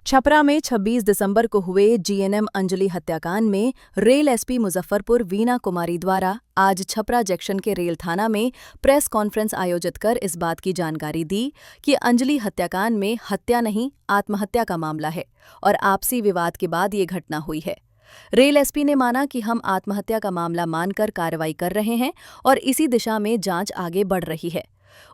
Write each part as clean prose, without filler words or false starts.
छपरा में 26 दिसंबर को हुए जीएनएम अंजलि हत्याकांड में रेल एसपी मुजफ्फरपुर वीना कुमारी द्वारा आज छपरा जंक्शन के रेल थाना में प्रेस कॉन्फ्रेंस आयोजित कर इस बात की जानकारी दी कि अंजलि हत्याकांड में हत्या नहीं आत्महत्या का मामला है और आपसी विवाद के बाद ये घटना हुई है। रेल एसपी ने माना कि हम आत्महत्या का मामला मानकर कार्रवाई कर रहे हैं और इसी दिशा में जांच आगे बढ़ रही है।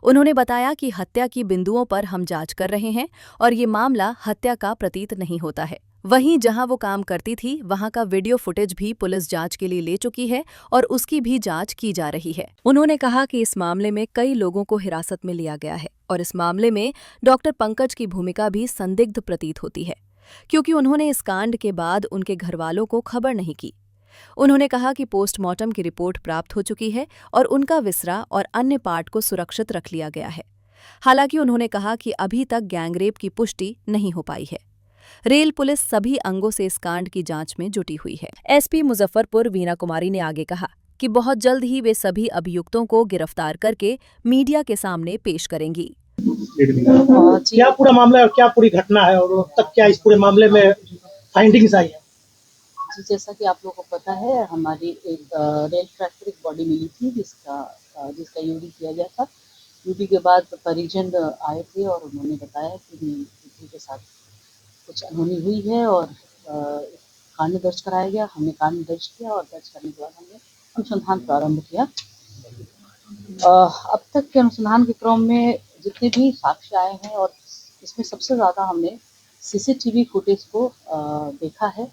उन्होंने बताया कि हत्या की बिंदुओं पर हम जांच कर रहे हैं और ये मामला हत्या का प्रतीत नहीं होता है। वहीं जहां वो काम करती थी वहां का वीडियो फुटेज भी पुलिस जांच के लिए ले चुकी है और उसकी भी जांच की जा रही है। उन्होंने कहा कि इस मामले में कई लोगों को हिरासत में लिया गया है और इस मामले में डॉक्टर पंकज की भूमिका भी संदिग्ध प्रतीत होती है, क्योंकि उन्होंने इस कांड के बाद उनके घरवालों को खबर नहीं की। उन्होंने कहा कि पोस्टमार्टम की रिपोर्ट प्राप्त हो चुकी है और उनका विसरा और अन्य पार्ट को सुरक्षित रख लिया गया है। हालांकि उन्होंने कहा कि अभी तक गैंगरेप की पुष्टि नहीं हो पाई है। रेल पुलिस सभी अंगों से इस कांड की जांच में जुटी हुई है। एसपी मुजफ्फरपुर वीना कुमारी ने आगे कहा कि बहुत जल्द ही वे सभी अभियुक्तों को गिरफ्तार करके मीडिया के सामने पेश करेंगी। क्या पूरा मामला है और क्या पूरी घटना है और तक क्या इस पूरे मामले में फाइंडिंग्स आई है? जी, जैसा कि आप लोगों को पता है, हमारी एक रेल ट्रैक पर एक बॉडी मिली थी जिसका यूडी किया गया था। यूडी के बाद परिजन आए थे और उन्होंने बताया कि पीड़ित के साथ कुछ अनहोनी हुई है और कांड दर्ज कराया गया। हमने कांड दर्ज किया और दर्ज करने के बाद हमने अनुसंधान प्रारंभ किया। अब तक के अनुसंधान के क्रम में जितने भी साक्ष्य आए हैं और इसमें सबसे ज़्यादा हमने सीसीटीवी फुटेज को देखा है,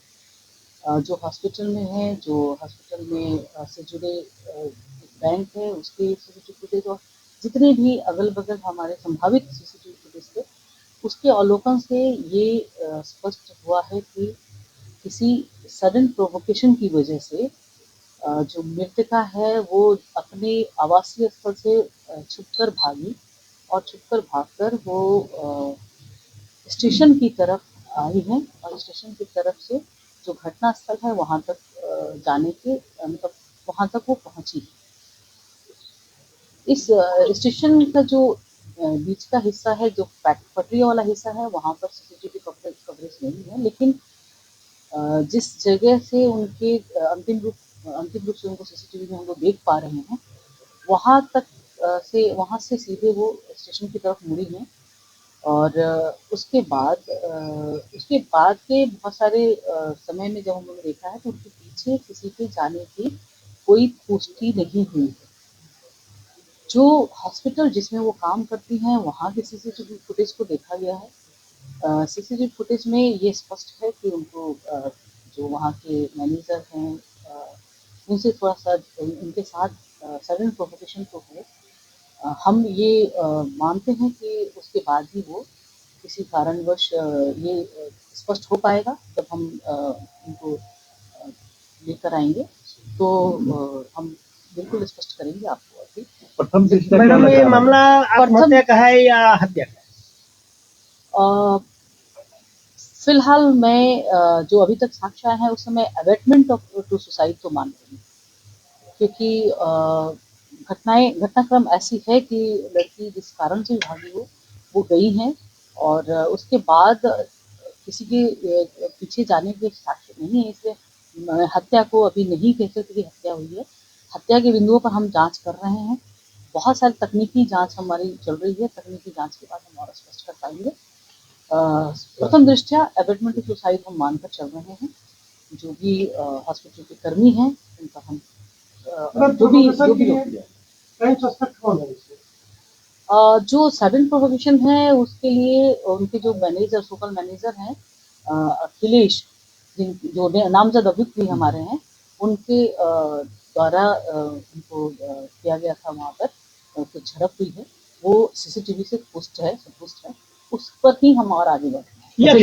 जो हॉस्पिटल में है, जो हॉस्पिटल में से जुड़े बैंक है उसके सीसीटीवी फुटेज और जितने भी अगल-बगल हमारे संभावित सीसीटीवी फुटेज थे, उसके अवलोकन से ये स्पष्ट हुआ है कि किसी सडन प्रोवोकेशन की वजह से जो मृतका है वो अपने आवासीय स्थल से छुपकर भागी और छुपकर भागकर वो स्टेशन की तरफ आई है और स्टेशन की तरफ से जो घटना स्थल है वहाँ तक जाने के मतलब वहाँ तक वो पहुँची है। इस स्टेशन का जो बीच का हिस्सा है, जो पटरी वाला हिस्सा है, वहाँ पर सीसीटीवी कवरेज नहीं है, लेकिन जिस जगह से उनके अंतिम रूप से उनको सीसीटीवी में हम लोग देख पा रहे हैं, वहाँ से सीधे वो स्टेशन की तरफ मुड़ी हैं और उसके बाद के बहुत सारे समय में जब हम लोगों ने देखा है तो उनके पीछे किसी के जाने की कोई पुष्टि नहीं हुई है। जो हॉस्पिटल जिसमें वो काम करती हैं वहाँ के सीसीटीवी फुटेज को देखा गया है। सीसीटीवी फुटेज में ये स्पष्ट है कि उनको जो वहाँ के मैनेजर हैं उनसे थोड़ा सा उनके साथ सडन प्रोवोकेशन तो है। हम ये मानते हैं कि उसके बाद ही वो किसी कारणवश ये स्पष्ट हो पाएगा जब हम उनको लेकर आएंगे तो हम बिल्कुल स्पष्ट करेंगे आपको। अभी प्रथम मैडम ये मामला आत्महत्या का है या हत्या का? फिलहाल मैं जो अभी तक साक्ष्य आए हैं उस समय अबैटमेंट ऑफ टू सुसाइड तो मान रही हूँ, क्योंकि घटनाक्रम ऐसी है कि लड़की जिस कारण से भागी हो वो गई हैं और उसके बाद किसी के पीछे जाने के साक्ष्य नहीं है, इसलिए हत्या को अभी नहीं कह सकते कि हत्या हुई है। हत्या के बिंदुओं पर हम जांच कर रहे हैं। बहुत सारी तकनीकी जांच हमारी चल रही है। तकनीकी जांच के बाद हम और स्पष्ट कर पाएंगे। प्रथम दृष्टया अबैटमेंट ऑफ सुसाइड हम मानकर चल रहे हैं। जो भी हॉस्पिटल के कर्मी हैं उनका हम जो सडन प्रोवोकेशन है उसके लिए उनके जो मैनेजर सुपर मैनेजर हैं अखिलेश, जो नामजद अभियुक्त भी हमारे हैं, उनके द्वारा उनको किया गया था। वहाँ पर कुछ झड़प हुई है, वो सीसीटीवी से संतुष्ट है, उस पर ही हम और आगे बढ़ रहे हैं।